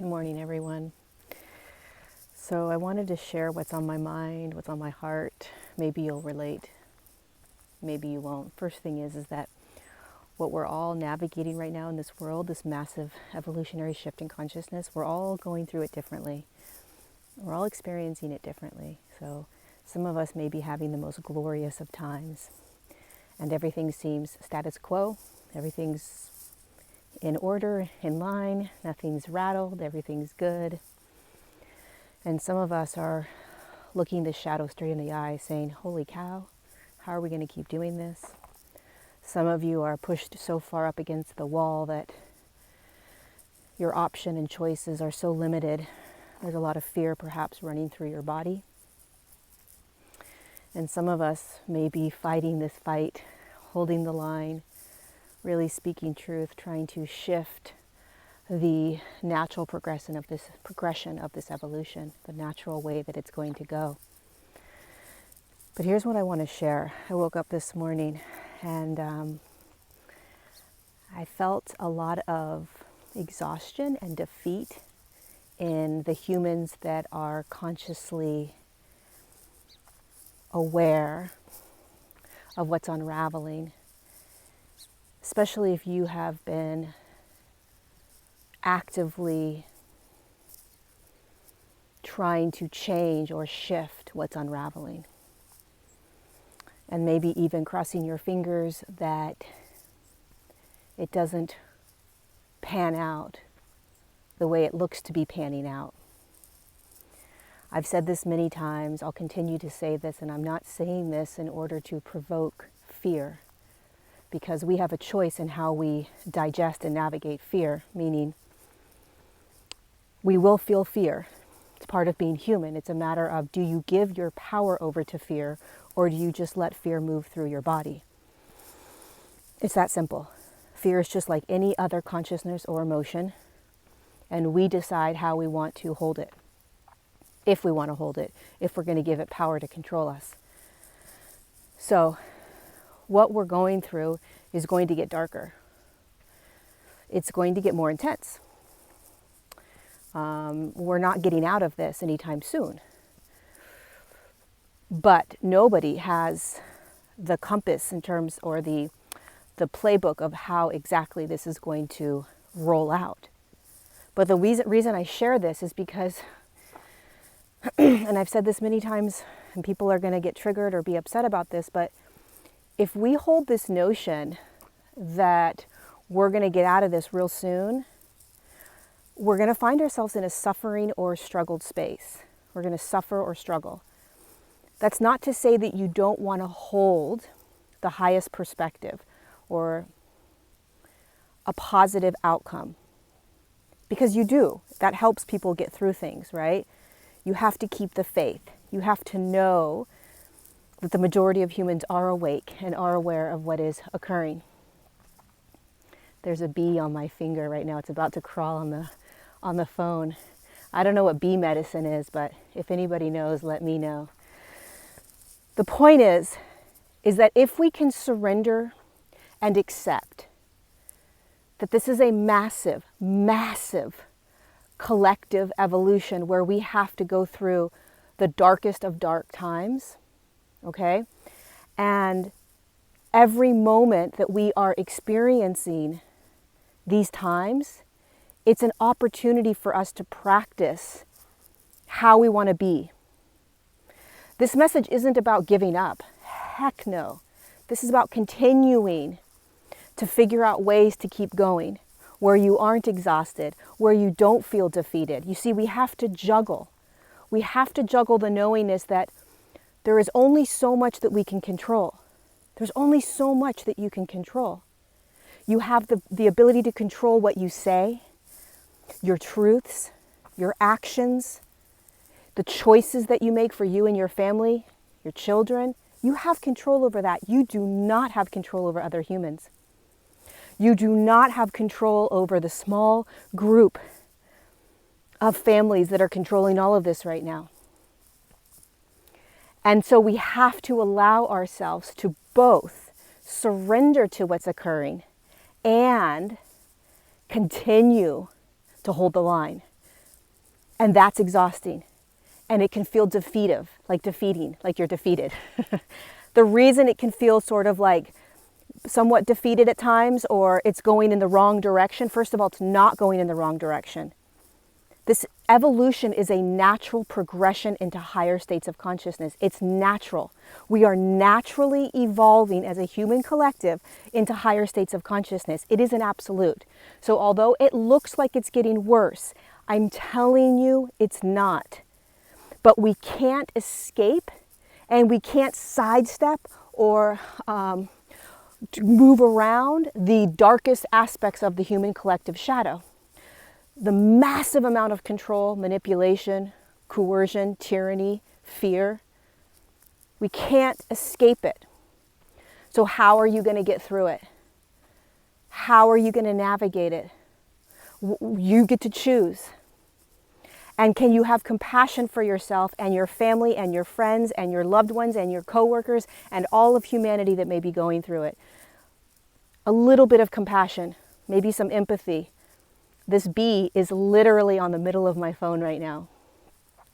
Good morning, everyone. So I wanted to share what's on my mind, what's on my heart. Maybe you'll relate, maybe you won't. First thing is that what we're all navigating right now in this world, this massive evolutionary shift in consciousness, we're all going through it differently. We're all experiencing it differently. So some of us may be having the most glorious of times, and everything seems status quo. Everything's in order, in line, nothing's rattled, everything's good. And some of us are looking the shadow straight in the eye saying, holy cow, how are we going to keep doing this? Some of you are pushed so far up against the wall that your option and choices are so limited. There's a lot of fear perhaps running through your body. And some of us may be fighting this fight, holding the line, really speaking truth, trying to shift the natural progression of this evolution, the natural way that it's going to go. But here's what I want to share. I woke up this morning and I felt a lot of exhaustion and defeat in the humans that are consciously aware of what's unraveling, especially if you have been actively trying to change or shift what's unraveling. And maybe even crossing your fingers that it doesn't pan out the way it looks to be panning out. I've said this many times, I'll continue to say this, and I'm not saying this in order to provoke fear, because we have a choice in how we digest and navigate fear, meaning we will feel fear. It's part of being human. It's a matter of, do you give your power over to fear, or do you just let fear move through your body? It's that simple. Fear is just like any other consciousness or emotion, and we decide how we want to hold it, if we want to hold it, if we're going to give it power to control us. So what we're going through is going to get darker. It's going to get more intense. We're not getting out of this anytime soon. But nobody has the compass in terms, or the playbook of how exactly this is going to roll out. But the reason I share this is because, and I've said this many times, and people are going to get triggered or be upset about this, but if we hold this notion that we're going to get out of this real soon, we're going to find ourselves in a suffering or struggled space. We're going to suffer or struggle. That's not to say that you don't want to hold the highest perspective or a positive outcome, because you do. That helps people get through things, right? You have to keep the faith. You have to know that the majority of humans are awake and are aware of what is occurring. There's a bee on my finger right now. It's about to crawl on the phone. I don't know what bee medicine is, but if anybody knows, let me know. The point is that if we can surrender and accept that this is a massive, massive collective evolution where we have to go through the darkest of dark times, okay? And every moment that we are experiencing these times, it's an opportunity for us to practice how we want to be. This message isn't about giving up. Heck no. This is about continuing to figure out ways to keep going, where you aren't exhausted, where you don't feel defeated. You see, we have to juggle. We have to juggle the knowingness that there is only so much that we can control. There's only so much that you can control. You have the ability to control what you say, your truths, your actions, the choices that you make for you and your family, your children. You have control over that. You do not have control over other humans. You do not have control over the small group of families that are controlling all of this right now. And so we have to allow ourselves to both surrender to what's occurring and continue to hold the line, And that's exhausting. And it can feel defeating, like you're defeated. The reason it can feel sort of like somewhat defeated at times, or it's going in the wrong direction, first of all, it's not going in the wrong direction. This evolution is a natural progression into higher states of consciousness. It's natural. We are naturally evolving as a human collective into higher states of consciousness. It is an absolute. So although it looks like it's getting worse, I'm telling you it's not. But we can't escape, and we can't sidestep or move around the darkest aspects of the human collective shadow. The massive amount of control, manipulation, coercion, tyranny, fear. We can't escape it. So how are you going to get through it? How are you going to navigate it? You get to choose. And can you have compassion for yourself and your family and your friends and your loved ones and your coworkers and all of humanity that may be going through it? A little bit of compassion, maybe some empathy. This bee is literally on the middle of my phone right now.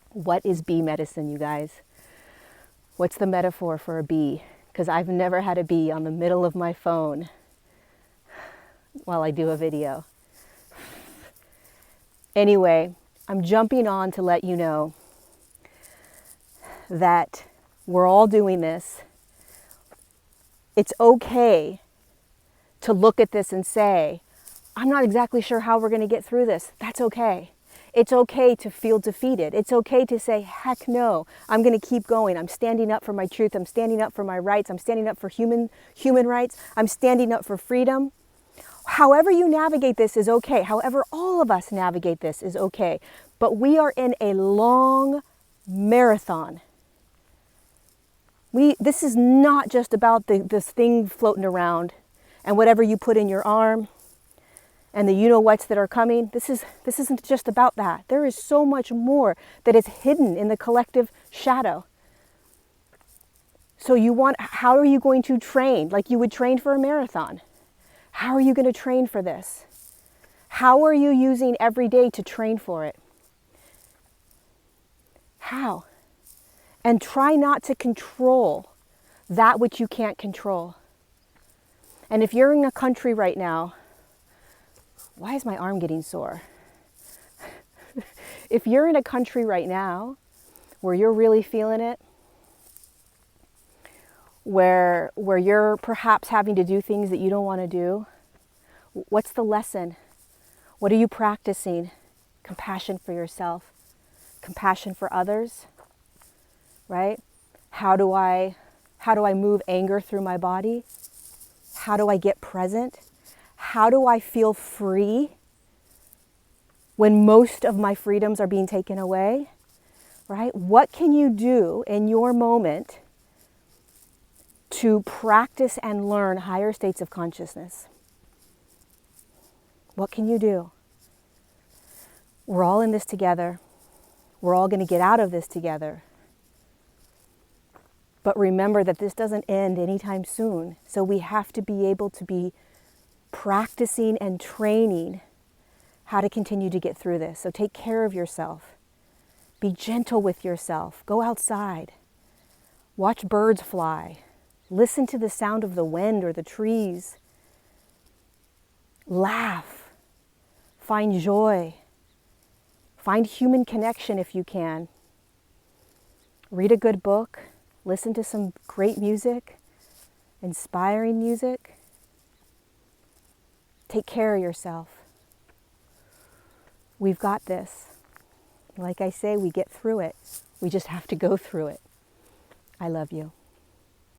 What is bee medicine, you guys? What's the metaphor for a bee? Because I've never had a bee on the middle of my phone while I do a video. Anyway, I'm jumping on to let you know that we're all doing this. It's okay to look at this and say, I'm not exactly sure how we're going to get through this. That's okay. It's okay to feel defeated. It's okay to say, heck no, I'm going to keep going. I'm standing up for my truth. I'm standing up for my rights. I'm standing up for human rights. I'm standing up for freedom. However you navigate this is okay. However all of us navigate this is okay. But we are in a long marathon. This is not just about this thing floating around and whatever you put in your arm and the you-know-whats that are coming. This isn't just about that. There is so much more that is hidden in the collective shadow. So how are you going to train like you would train for a marathon? How are you going to train for this? How are you using every day to train for it? How? And try not to control that which you can't control. And if you're in a country right now, why is my arm getting sore? If you're in a country right now where you're really feeling it, where you're perhaps having to do things that you don't want to do, what's the lesson? What are you practicing? Compassion for yourself, compassion for others, right? How do I move anger through my body? How do I get present? How do I feel free when most of my freedoms are being taken away, right? What can you do in your moment to practice and learn higher states of consciousness? What can you do? We're all in this together. We're all going to get out of this together. But remember that this doesn't end anytime soon. So we have to be able to be practicing and training how to continue to get through this. So take care of yourself. Be gentle with yourself. Go outside. Watch birds fly. Listen to the sound of the wind or the trees. Laugh. Find joy. Find human connection if you can. Read a good book. Listen to some great music, inspiring music. Take care of yourself. We've got this. Like I say, we get through it. We just have to go through it. I love you.